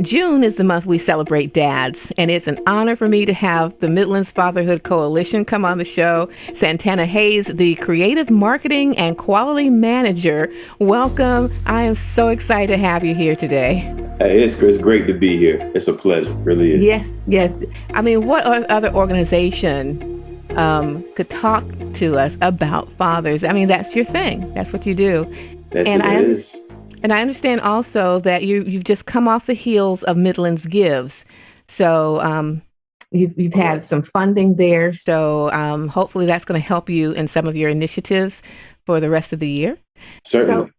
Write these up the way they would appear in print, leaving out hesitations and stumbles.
June is the month we celebrate dads, and it's an honor for me to have the Midland's Fatherhood Coalition come on the show. Santana Hayes, the creative marketing and quality manager. Welcome. I am so excited to have you here today. Hey, it's great to be here. It's a pleasure. It really is. Yes. I mean, what other organization could talk to us about fathers? I mean, that's your thing. That's what you do. And I understand also that you've just come off the heels of Midland's Gives. So you've had some funding there. So hopefully that's going to help you in some of your initiatives for the rest of the year. Certainly. So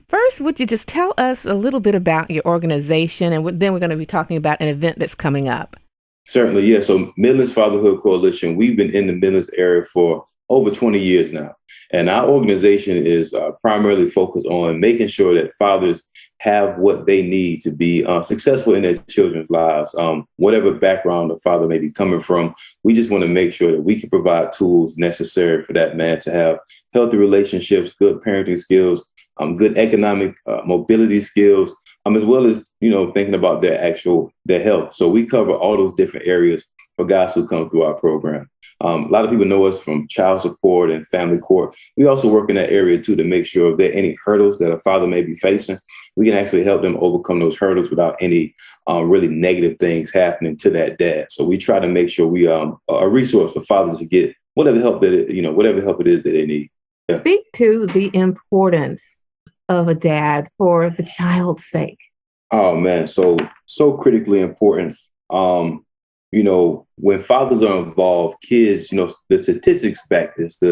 first, would you just tell us a little bit about your organization? And then we're going to be talking about an event that's coming up. Certainly, yeah. So Midland's Fatherhood Coalition, we've been in the Midlands area for over 20 years now. And our organization is primarily focused on making sure that fathers have what they need to be successful in their children's lives. Whatever background the father may be coming from, we just want to make sure that we can provide tools necessary for that man to have healthy relationships, good parenting skills, good economic mobility skills, as well as, thinking about their health. So we cover all those different areas for guys who come through our program. A lot of people know us from child support and family court. We also work in that area, too, to make sure if there are any hurdles that a father may be facing, we can actually help them overcome those hurdles without any really negative things happening to that dad. So we try to make sure we are a resource for fathers to get whatever help whatever help it is that they need. Yeah. Speak to the importance of a dad for the child's sake. Oh, man, so critically important. When fathers are involved, kids, the statistics back this,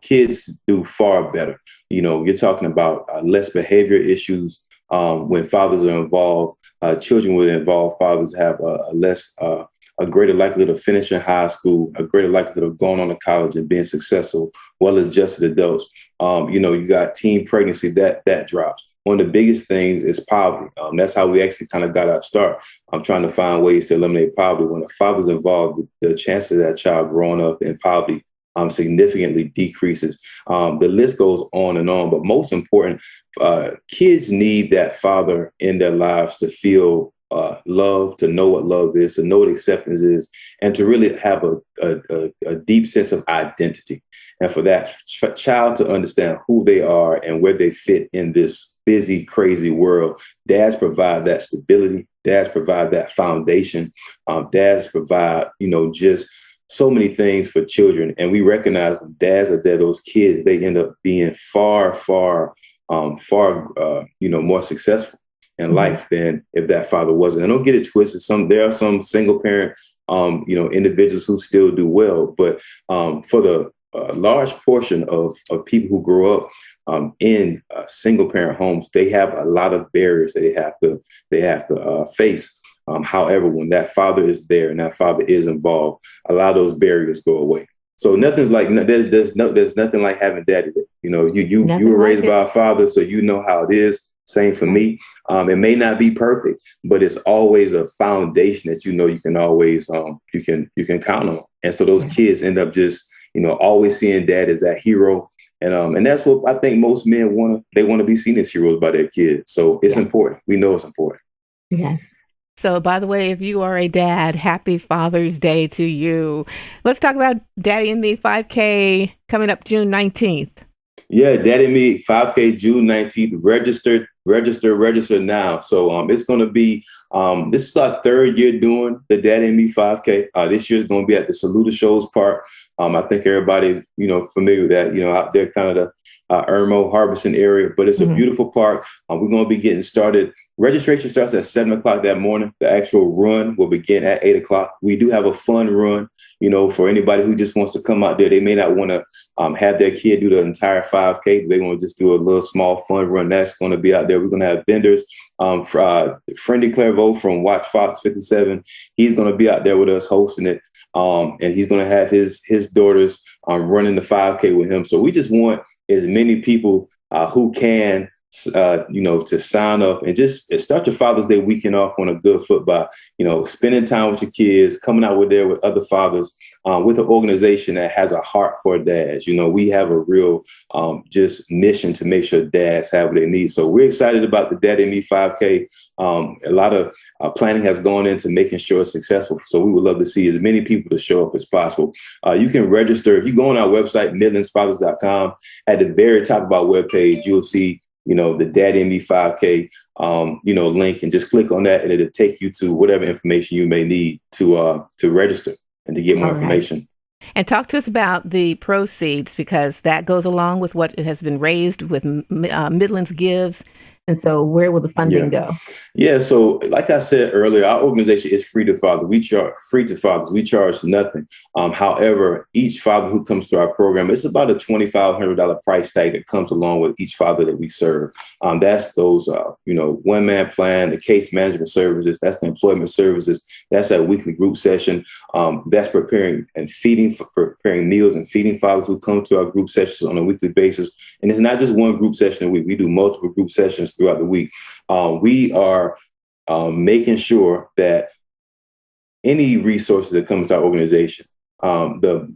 kids do far better. You're talking about less behavior issues when fathers are involved. Children with involved fathers have a greater likelihood of finishing high school, a greater likelihood of going on to college and being successful, well-adjusted adults. You got teen pregnancy, that drops. One of the biggest things is poverty. That's how we actually kind of got our start. I'm trying to find ways to eliminate poverty. When a father's involved, the chances of that child growing up in poverty significantly decreases. The list goes on and on. But most important, kids need that father in their lives to feel love, to know what love is, to know what acceptance is, and to really have a deep sense of identity. And for that child to understand who they are and where they fit in this busy, crazy world, dads provide that stability. Dads provide that foundation. Dads provide, just so many things for children. And we recognize when dads are there, those kids, they end up being far, more successful in life than if that father wasn't. And don't get it twisted. There are some single parent, individuals who still do well, but for the large portion of people who grow up in single parent homes, they have a lot of barriers that they have to face. However, when that father is there and that father is involved, a lot of those barriers go away. So there's nothing like having daddy there. You were raised by a father, so you know how it is. Same for me. It may not be perfect, but it's always a foundation that you can always you can count on. And so those kids end up just always seeing dad as that hero. And that's what I think most men want to be seen as heroes by their kids. So it's important. We know it's important. Yes. So, by the way, if you are a dad, happy Father's Day to you. Let's talk about Daddy and Me 5K coming up June 19th. Yeah, Daddy and Me 5K June 19th. Register now. So it's going to be, this is our third year doing the Daddy and Me 5K. This year is going to be at the Saluda Shows Park. I think everybody's, familiar with that, out there kind of the Irmo, Harbison area, but it's a beautiful park. We're going to be getting started. Registration starts at 7:00 that morning. The actual run will begin at 8:00. We do have a fun run, for anybody who just wants to come out there. They may not want to have their kid do the entire 5K. They want to just do a little small fun run. That's going to be out there. We're going to have vendors. Friendly Clairvaux from Watch Fox 57. He's going to be out there with us hosting it. And he's going to have his daughters running the 5K with him. So we just want as many people who can to sign up and just start your Father's Day weekend off on a good foot by, spending time with your kids, coming out with other fathers, with an organization that has a heart for dads. We have a real just mission to make sure dads have what they need. So we're excited about the Daddy and Me 5K. A lot of planning has gone into making sure it's successful. So we would love to see as many people to show up as possible. You can register. If you go on our website, midlandsfathers.com, at the very top of our webpage, you'll see the Daddy and Me 5K, link, and just click on that and it'll take you to whatever information you may need to register and to get more information. And talk to us about the proceeds, because that goes along with what has been raised with Midland's Gives. And so where will the funding go? Yeah. So like I said earlier, our organization is free to fathers. We charge nothing. However, each father who comes to our program, it's about a $2,500 price tag that comes along with each father that we serve. That's those, one-man plan, the case management services, that's the employment services, that's that weekly group session. That's preparing meals and feeding fathers who come to our group sessions on a weekly basis. And it's not just one group session a week. We do multiple group sessions throughout the week. We are making sure that any resources that come into our organization, the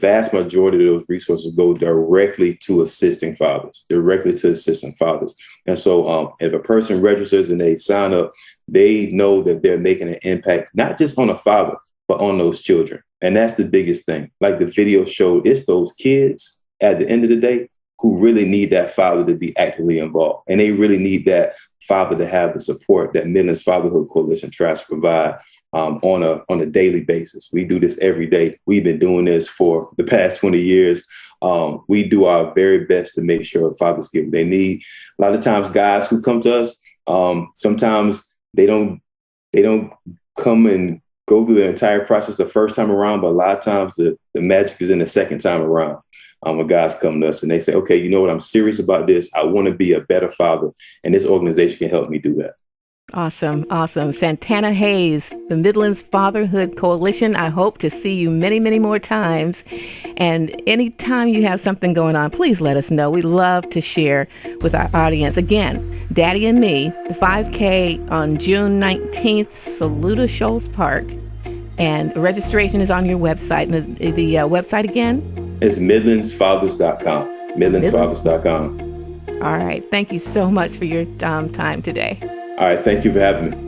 vast majority of those resources go directly to assisting fathers. And so if a person registers and they sign up, they know that they're making an impact, not just on a father, but on those children. And that's the biggest thing. Like the video showed, it's those kids at the end of the day who really need that father to be actively involved. And they really need that father to have the support that Midland's Fatherhood Coalition tries to provide on a daily basis. We do this every day. We've been doing this for the past 20 years. We do our very best to make sure fathers get what they need. A lot of times guys who come to us, sometimes they don't come and go through the entire process the first time around, but a lot of times the magic is in the second time around. When guys come to us and they say, okay, you know what, I'm serious about this. I want to be a better father. And this organization can help me do that. Awesome. Santana Hayes, the Midland's Fatherhood Coalition. I hope to see you many, many more times. And anytime you have something going on, please let us know. We love to share with our audience. Again, Daddy and Me, the 5K on June 19th, Saluda Shoals Park. And registration is on your website. And the website again? It's midlandsfathers.com. Midlandsfathers.com. All right. Thank you so much for your time today. All right. Thank you for having me.